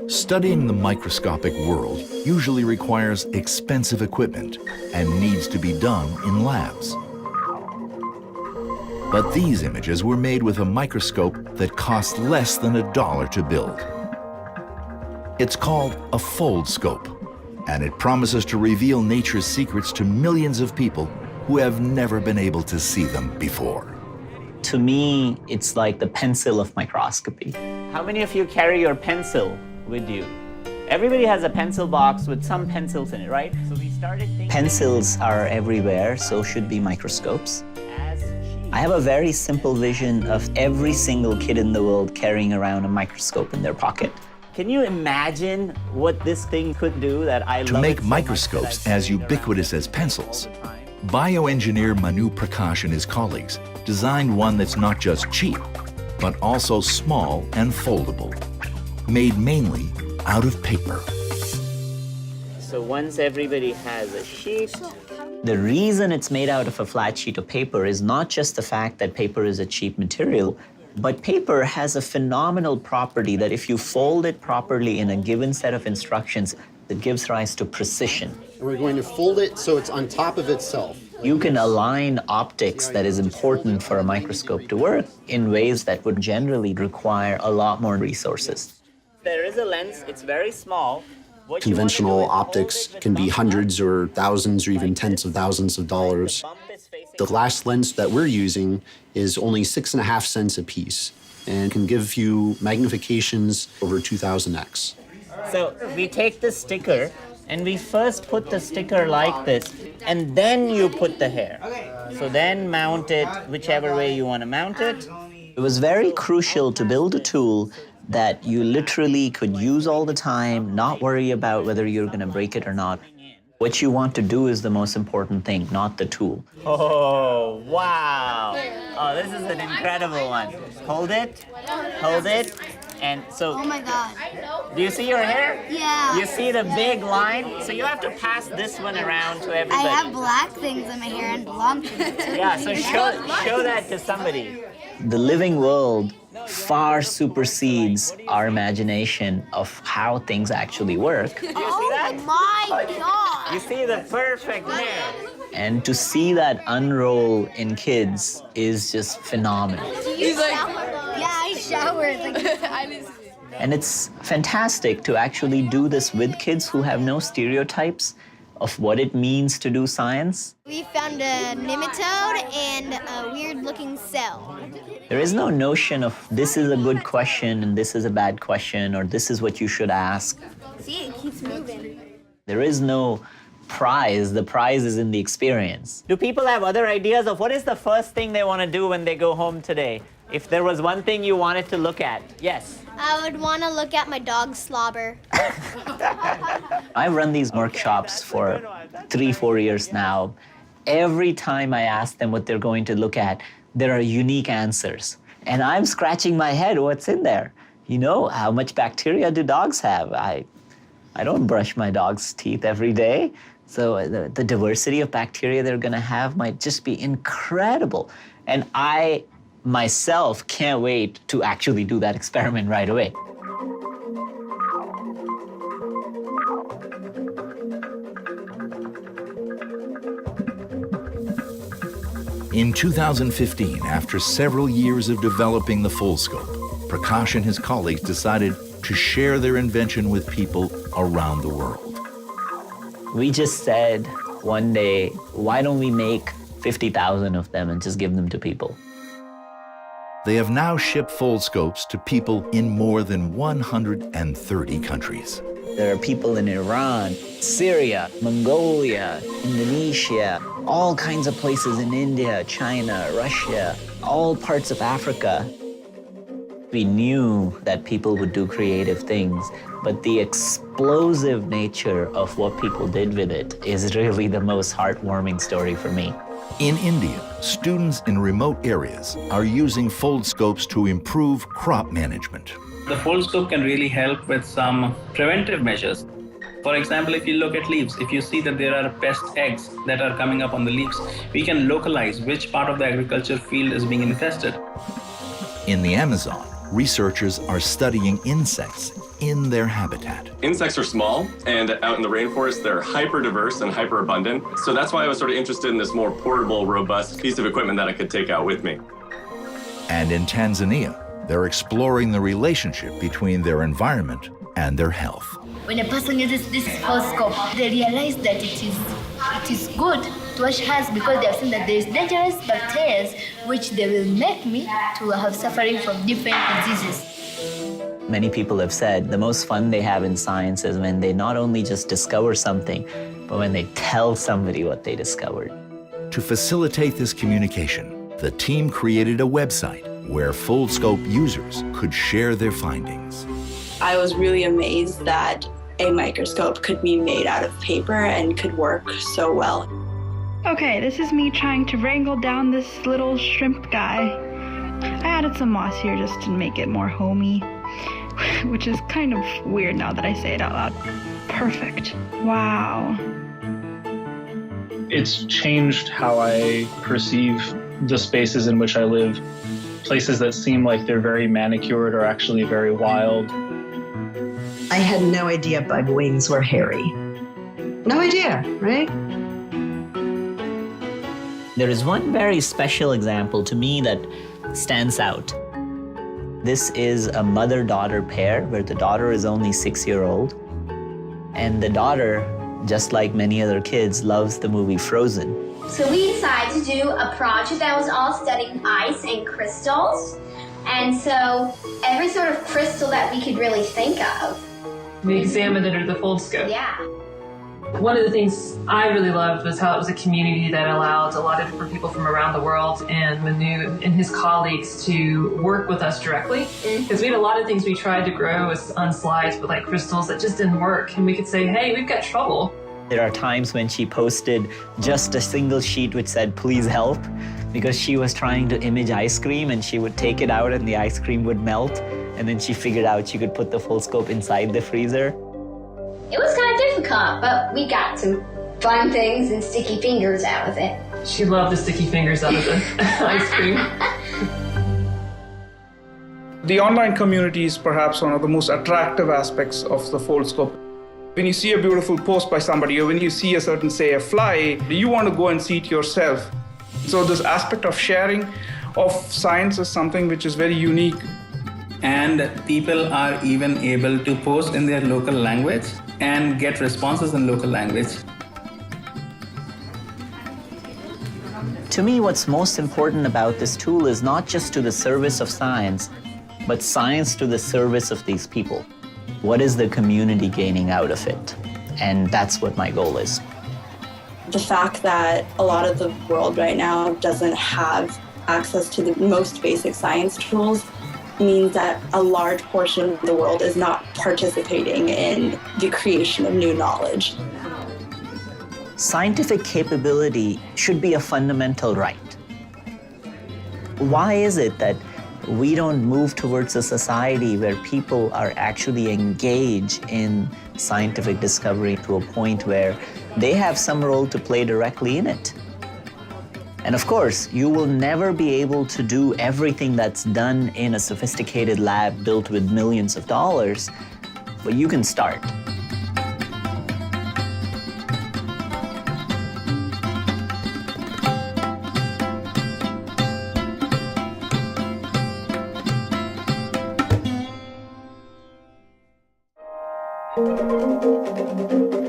Studying the microscopic world usually requires expensive equipment and needs to be done in labs. But these images were made with a microscope that cost less than $1 to build. It's called a Foldscope, and it promises to reveal nature's secrets to millions of people who have never been able to see them before. To me, it's like the pencil of microscopy. How many of you carry your pencil with you? Everybody has a pencil box with some pencils in it, right? So we started thinking... Pencils are everywhere, so should be microscopes. I have a very simple vision of every single kid in the world carrying around a microscope in their pocket. Can you imagine what this thing could do that I love? To make microscopes as ubiquitous as pencils, bioengineer Manu Prakash and his colleagues designed one that's not just cheap, but also small and foldable, made mainly out of paper. So once everybody has a sheet, the reason it's made out of a flat sheet of paper is not just the fact that paper is a cheap material, but paper has a phenomenal property that if you fold it properly in a given set of instructions, it gives rise to precision. We're going to fold it so it's on top of itself. You can align optics that is important for a microscope to work in ways that would generally require a lot more resources. there is a lens, it's very small. Conventional optics can be hundreds or thousands or even tens of thousands of dollars. The glass lens that we're using is only 6.5 cents a piece and can give you magnifications over 2000x. So we take the sticker and we first put the sticker like this, and then you put the hair. So then mount it whichever way you want to mount it. It was very crucial to build a tool that you literally could use all the time, not worry about whether you're going to break it or not. What you want to do is the most important thing, not the tool. Oh, wow. Oh, this is an incredible one. Hold it, and so... Oh my God. Do you see your hair? Yeah. You see the big line? So you have to pass this one around to everybody. I have black things in my hair and blonde things. Yeah, so show that to somebody. The living world far supersedes our imagination of how things actually work. Oh my God. You see the perfect hair. And to see that unroll in kids is just phenomenal. He's like, yeah, I showered. And it's fantastic to actually do this with kids who have no stereotypes of what it means to do science. We found a nematode and a weird-looking cell. There is no notion of this is a good question and this is a bad question or this is what you should ask. See, it keeps moving. There is no prize. The prize is in the experience. Do people have other ideas of what is the first thing they want to do when they go home today? If there was one thing you wanted to look at, yes? I would want to look at my dog's slobber. I've run these workshops for 3-4 years now. Every time I ask them what they're going to look at, there are unique answers. And I'm scratching my head, what's in there? You know, how much bacteria do dogs have? I don't brush my dog's teeth every day. So the diversity of bacteria they're gonna have might just be incredible. And I myself can't wait to actually do that experiment right away. In 2015, after several years of developing the Foldscope, Prakash and his colleagues decided to share their invention with people around the world. We just said one day, why don't we make 50,000 of them and just give them to people? They have now shipped Foldscopes to people in more than 130 countries. There are people in Iran, Syria, Mongolia, Indonesia, all kinds of places in India, China, Russia, all parts of Africa. We knew that people would do creative things, but the explosive nature of what people did with it is really the most heartwarming story for me. In India, students in remote areas are using Foldscopes to improve crop management. The Foldscope can really help with some preventive measures. For example, if you look at leaves, if you see that there are pest eggs that are coming up on the leaves, we can localize which part of the agriculture field is being infested. In the Amazon, researchers are studying insects in their habitat. Insects are small, and out in the rainforest, they're hyper diverse and hyper abundant. So that's why I was sort of interested in this more portable, robust piece of equipment that I could take out with me. And in Tanzania, they're exploring the relationship between their environment and their health. When a person uses this microscope, they realize that it is good to wash hands because they have seen that there is dangerous bacteria which they will make me to have suffering from different diseases. Many people have said the most fun they have in science is when they not only just discover something, but when they tell somebody what they discovered. To facilitate this communication, the team created a website where Foldscope users could share their findings. I was really amazed that a microscope could be made out of paper and could work so well. Okay, this is me trying to wrangle down this little shrimp guy. I added some moss here just to make it more homey, which is kind of weird now that I say it out loud. Perfect. Wow. It's changed how I perceive the spaces in which I live. Places that seem like they're very manicured are actually very wild. I had no idea bug wings were hairy. No idea, right? There is one very special example to me that stands out. This is a mother-daughter pair where the daughter is only 6-year-old. And the daughter, just like many other kids, loves the movie Frozen. So we decided to do a project that was all studying ice and crystals. And so every sort of crystal that we could really think of. We examined it under the Foldscope. Yeah. One of the things I really loved was how it was a community that allowed a lot of different people from around the world and Manu and his colleagues to work with us directly. Because we had a lot of things we tried to grow on slides, but like crystals that just didn't work. And we could say, hey, we've got trouble. There are times when she posted just a single sheet which said, please help, because she was trying to image ice cream and she would take it out and the ice cream would melt. And then she figured out she could put the Foldscope inside the freezer. It was kind of difficult, but we got some fun things and sticky fingers out of it. She loved the sticky fingers out of the ice cream. The online community is perhaps one of the most attractive aspects of the Foldscope. When you see a beautiful post by somebody, or when you see a certain, say, a fly, you want to go and see it yourself. So this aspect of sharing of science is something which is very unique. And people are even able to post in their local language and get responses in local language. To me, what's most important about this tool is not just to the service of science, but science to the service of these people. What is the community gaining out of it? And that's what my goal is. The fact that a lot of the world right now doesn't have access to the most basic science tools means that a large portion of the world is not participating in the creation of new knowledge. Scientific capability should be a fundamental right. Why is it that we don't move towards a society where people are actually engaged in scientific discovery to a point where they have some role to play directly in it? And of course, you will never be able to do everything that's done in a sophisticated lab built with millions of dollars, but you can start. Thank you.